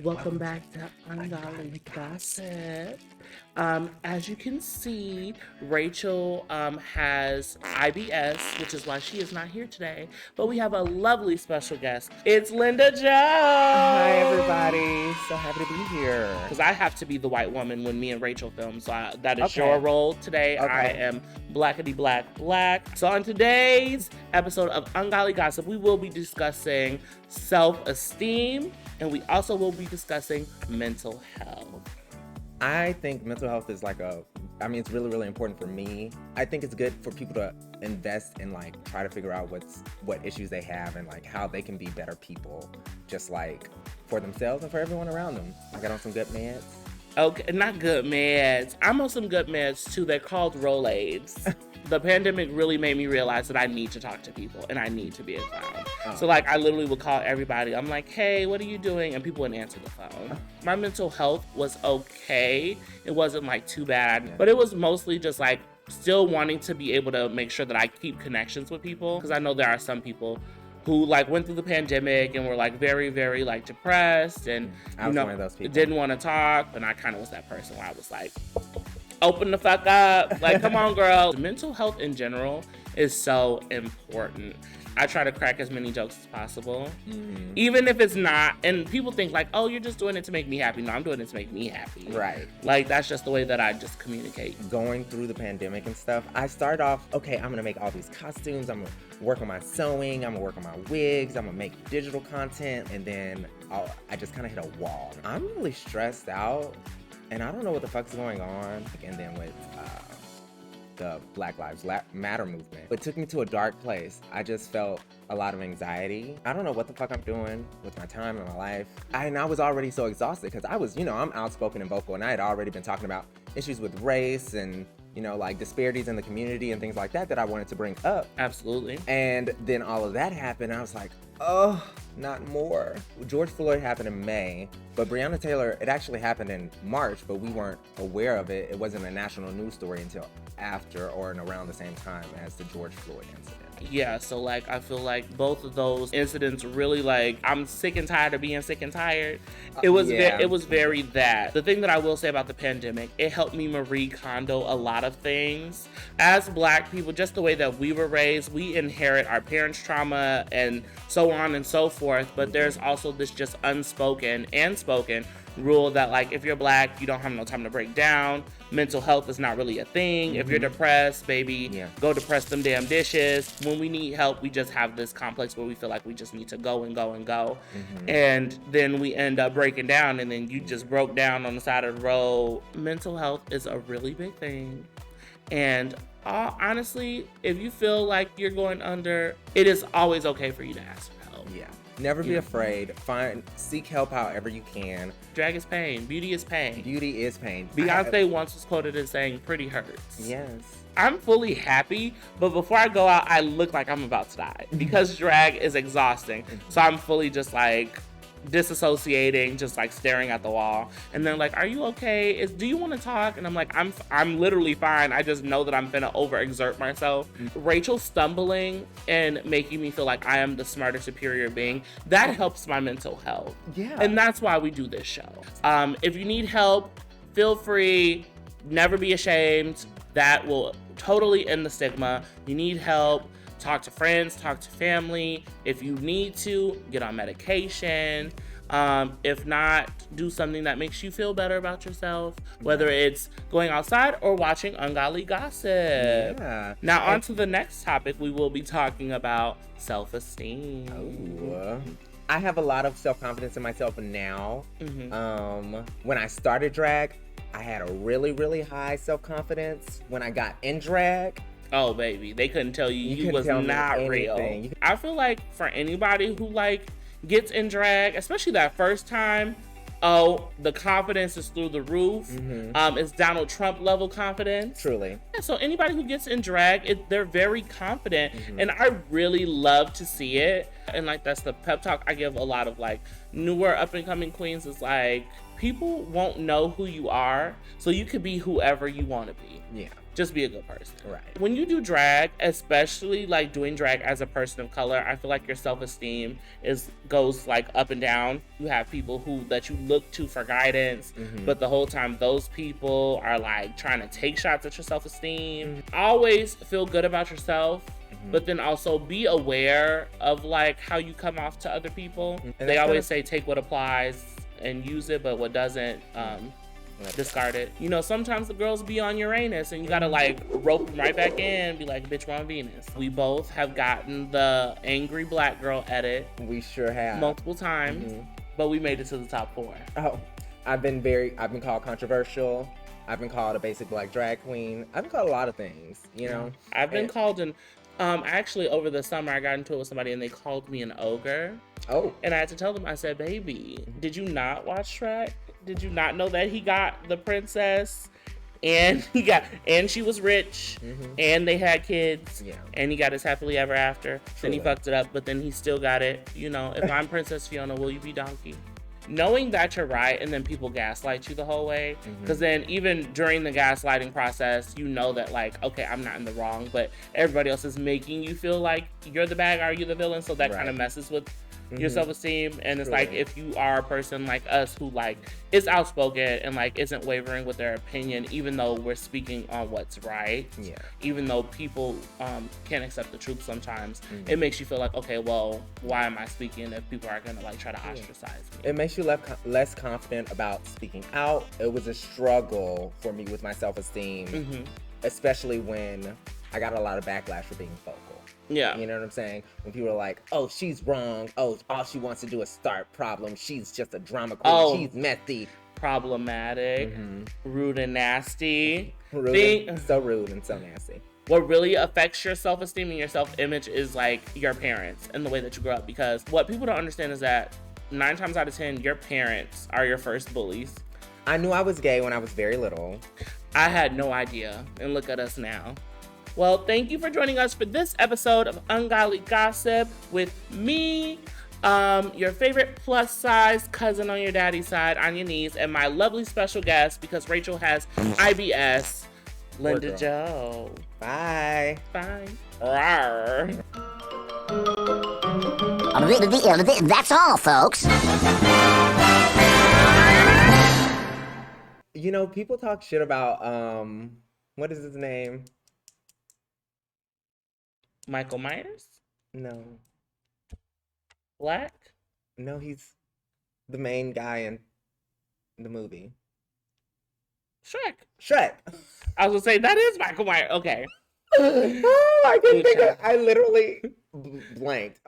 Welcome back to Ungodly Gossip. As you can see, Rachel has IBS, which is why she is not here today. But we have a lovely special guest. It's Linda Joe. Hi, everybody. So happy to be here. Because I have to be the white woman when me and Rachel film. So that is Okay. your role today. Okay. I am blackity black. So on today's episode of Ungodly Gossip, we will be discussing self-esteem, and we also will be discussing mental health. I think mental health is it's really, really important for me. I think it's good for people to invest and try to figure out what issues they have and how they can be better people, just for themselves and for everyone around them. I got on some good meds. Okay, not good meds. I'm on some good meds too. They're called Rolaids. The pandemic really made me realize that I need to talk to people and I need to be advised. Oh. So I literally would call everybody. I'm like, hey, what are you doing? And people wouldn't answer the phone. My mental health was okay. It wasn't too bad, but it was mostly just still wanting to be able to make sure that I keep connections with people. Because I know there are some people who went through the pandemic and were very, very depressed and I was one of those people. Didn't want to talk. And I kind of was that person where I was open the fuck up. Come on, girl. Mental health in general is so important. I try to crack as many jokes as possible. Mm-hmm. Even if it's not, and people think oh, you're just doing it to make me happy. No, I'm doing it to make me happy. Right. That's just the way that I just communicate. Going through the pandemic and stuff, I started off, okay, I'm gonna make all these costumes, I'm gonna work on my sewing, I'm gonna work on my wigs, I'm gonna make digital content, and then I just kind of hit a wall. I'm really stressed out, and I don't know what the fuck's going on. And then with the Black Lives Matter movement, it took me to a dark place. I just felt a lot of anxiety. I don't know what the fuck I'm doing with my time and my life. And I was already so exhausted because I was, I'm outspoken and vocal, and I had already been talking about issues with race and disparities in the community and things like that I wanted to bring up. Absolutely. And then all of that happened. I was like, oh, not more. George Floyd happened in May, but Breonna Taylor, it actually happened in March, but we weren't aware of it. It wasn't a national news story until after or around the same time as the George Floyd incident. Yeah, so I feel both of those incidents really I'm sick and tired of being sick and tired. It was it was very that. The thing that I will say about the pandemic, it helped me Marie Kondo a lot of things. As Black people, just the way that we were raised, we inherit our parents' trauma and so on and so forth, but there's also this just unspoken and spoken rule that if you're Black, you don't have no time to break down. Mental health is not really a thing. Mm-hmm. If you're depressed, baby, go depress them damn dishes. When we need help, we just have this complex where we feel we just need to go and go and go. Mm-hmm. And then we end up breaking down, and then you just broke down on the side of the road. Mental health is a really big thing. And honestly, if you feel you're going under, it is always okay for you to ask for help. Yeah. Never be afraid. Seek help however you can. Drag is pain. Beauty is pain. Beauty is pain. Beyonce once was quoted as saying, pretty hurts. Yes. I'm fully happy, but before I go out, I look like I'm about to die because drag is exhausting. So I'm fully just disassociating, just staring at the wall. And they're are you okay? Do you want to talk? And I'm I'm literally fine. I just know that I'm gonna overexert myself. Rachel stumbling and making me feel I am the smarter, superior being, that helps my mental health. Yeah. And that's why we do this show. If you need help, feel free. Never be ashamed. That will totally end the stigma. You need help, talk to friends, talk to family. If you need to, get on medication. If not, do something that makes you feel better about yourself, whether it's going outside or watching Ungodly Gossip. Yeah. Now, on to the next topic. We will be talking about self-esteem. Oh. I have a lot of self-confidence in myself now. Mm-hmm. When I started drag, I had a really, really high self-confidence. When I got in drag, oh, baby, they couldn't tell you was not real. I feel for anybody who gets in drag, especially that first time, the confidence is through the roof. Mm-hmm. It's Donald Trump level confidence. Truly. Yeah, so anybody who gets in drag, they're very confident. Mm-hmm. And I really love to see it. And that's the pep talk I give a lot of newer up and coming queens is people won't know who you are, so you could be whoever you want to be. Yeah. Just be a good person. Right. When you do drag, especially like doing drag as a person of color, I feel like your self-esteem goes like up and down. You have people that you look to for guidance, but the whole time those people are like trying to take shots at your self-esteem. Always feel good about yourself, but then also be aware of like how you come off to other people. They always say take what applies and use it, but what doesn't, discard it. You know, sometimes the girls be on Uranus and you gotta like rope them right back in, be like, bitch, we're on Venus. We both have gotten the angry black girl edit. We sure have. Multiple times, but we made it to the top 4. Oh, I've been called controversial. I've been called a basic black drag queen. I've been called a lot of things, you know. I've been called actually over the summer I got into it with somebody and they called me an ogre. Oh. And I had to tell them, I said, baby, did you not watch Shrek? Did you not know that he got the princess and she was rich and they had kids and he got his happily ever after? Then he fucked it up, but then he still got it. You know, if I'm Princess Fiona, will you be Donkey? Knowing that you're right and then people gaslight you the whole way, because then even during the gaslighting process, you know that like, okay, I'm not in the wrong, but everybody else is making you feel like you're the bad guy or you're the villain, so that kind of messes with your self-esteem. And it's like, if you are a person like us who like is outspoken and like isn't wavering with their opinion, even though we're speaking on what's right, even though people can't accept the truth sometimes, it makes you feel like, okay, well, why am I speaking if people are gonna like try to ostracize me? It makes you less confident about speaking out. It was a struggle for me with my self-esteem, especially when I got a lot of backlash for being vocal. Yeah. You know what I'm saying? When people are like, oh, she's wrong. Oh, all she wants to do is start problems. She's just a drama queen. Oh. She's messy. Problematic. Rude and nasty. So rude and so nasty. What really affects your self-esteem and your self-image is like your parents and the way that you grew up. Because what people don't understand is that 9 times out of 10, your parents are your first bullies. I knew I was gay when I was very little. I had no idea. And look at us now. Well, thank you for joining us for this episode of Ungodly Gossip with me, your favorite plus-size cousin on your daddy's side, Anya Knees, and my lovely special guest, because Rachel has IBS, Linda Jo. Bye. Bye. Rawr. That's all, folks. You know, people talk shit about, what is his name? Michael Myers? No. Black? No, he's the main guy in the movie. Shrek. I was gonna say, that is Michael Myers. Okay. Oh, I couldn't think of it. I literally blanked.